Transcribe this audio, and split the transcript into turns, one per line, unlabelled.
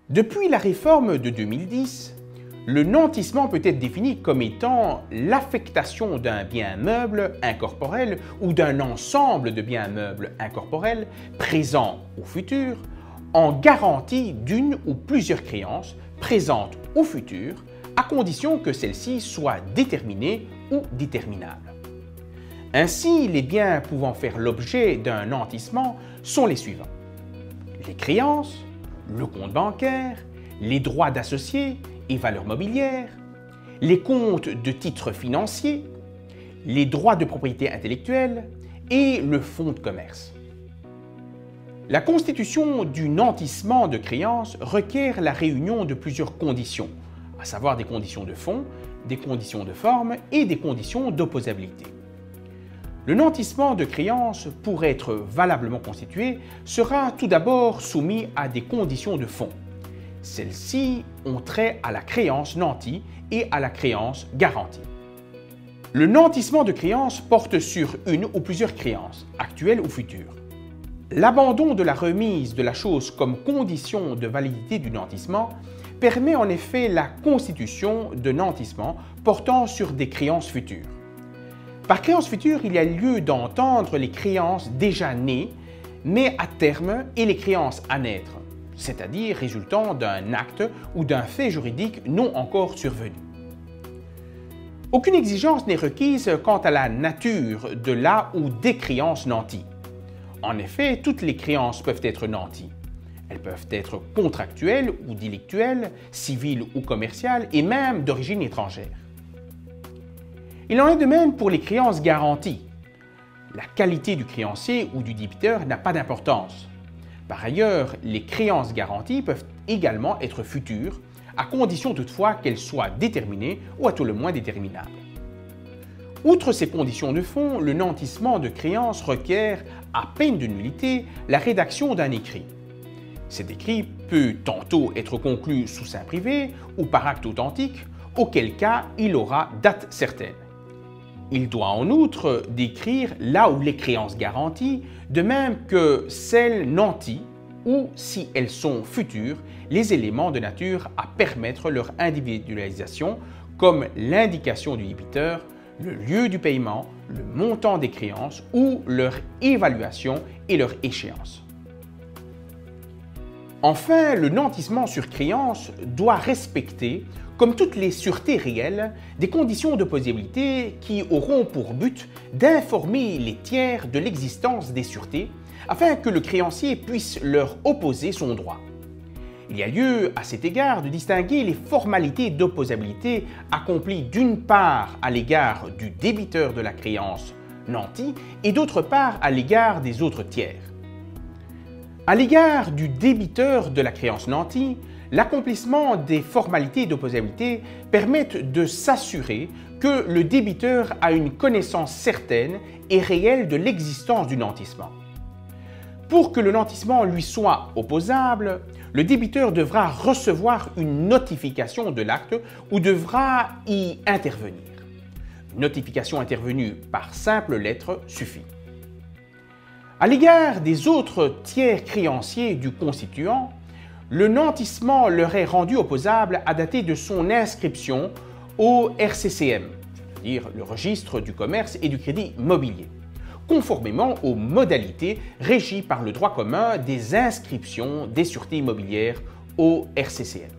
Depuis la réforme de 2010, le nantissement peut être défini comme étant l'affectation d'un bien meuble incorporel ou d'un ensemble de biens meubles incorporels présents ou futurs en garantie d'une ou plusieurs créances présentes ou futures à condition que celles-ci soient déterminées ou déterminables. Ainsi, les biens pouvant faire l'objet d'un nantissement sont les suivants: les créances, le compte bancaire, les droits d'associés et valeurs mobilières, les comptes de titres financiers, les droits de propriété intellectuelle et le fonds de commerce. La constitution du nantissement de créances requiert la réunion de plusieurs conditions, à savoir des conditions de fond, des conditions de forme et des conditions d'opposabilité. Le nantissement de créances, pour être valablement constitué, sera tout d'abord soumis à des conditions de fond. Celles-ci ont trait à la créance nantie et à la créance garantie. Le nantissement de créances porte sur une ou plusieurs créances, actuelles ou futures. L'abandon de la remise de la chose comme condition de validité du nantissement permet en effet la constitution de nantissement portant sur des créances futures. Par créance future, il y a lieu d'entendre les créances déjà nées, mais à terme, et les créances à naître, c'est-à-dire résultant d'un acte ou d'un fait juridique non encore survenu. Aucune exigence n'est requise quant à la nature de la ou des créances nanties. En effet, toutes les créances peuvent être nanties. Elles peuvent être contractuelles ou délictuelles, civiles ou commerciales, et même d'origine étrangère. Il en est de même pour les créances garanties. La qualité du créancier ou du débiteur n'a pas d'importance. Par ailleurs, les créances garanties peuvent également être futures, à condition toutefois qu'elles soient déterminées ou à tout le moins déterminables. Outre ces conditions de fond, le nantissement de créances requiert, à peine de nullité, la rédaction d'un écrit. Cet écrit peut tantôt être conclu sous seing privé ou par acte authentique, auquel cas il aura date certaine. Il doit en outre décrire là où les créances garanties, de même que celles nanties ou, si elles sont futures, les éléments de nature à permettre leur individualisation, comme l'indication du débiteur, le lieu du paiement, le montant des créances ou leur évaluation et leur échéance. Enfin, le nantissement sur créance doit respecter, comme toutes les sûretés réelles, des conditions d'opposabilité qui auront pour but d'informer les tiers de l'existence des sûretés afin que le créancier puisse leur opposer son droit. Il y a lieu, à cet égard, de distinguer les formalités d'opposabilité accomplies d'une part à l'égard du débiteur de la créance nantie et d'autre part à l'égard des autres tiers. À l'égard du débiteur de la créance nantie, l'accomplissement des formalités d'opposabilité permet de s'assurer que le débiteur a une connaissance certaine et réelle de l'existence du nantissement. Pour que le nantissement lui soit opposable, le débiteur devra recevoir une notification de l'acte ou devra y intervenir. Une notification intervenue par simple lettre suffit. À l'égard des autres tiers créanciers du constituant, le nantissement leur est rendu opposable à dater de son inscription au RCCM, c'est-à-dire le registre du commerce et du crédit mobilier, conformément aux modalités régies par le droit commun des inscriptions des sûretés immobilières au RCCM.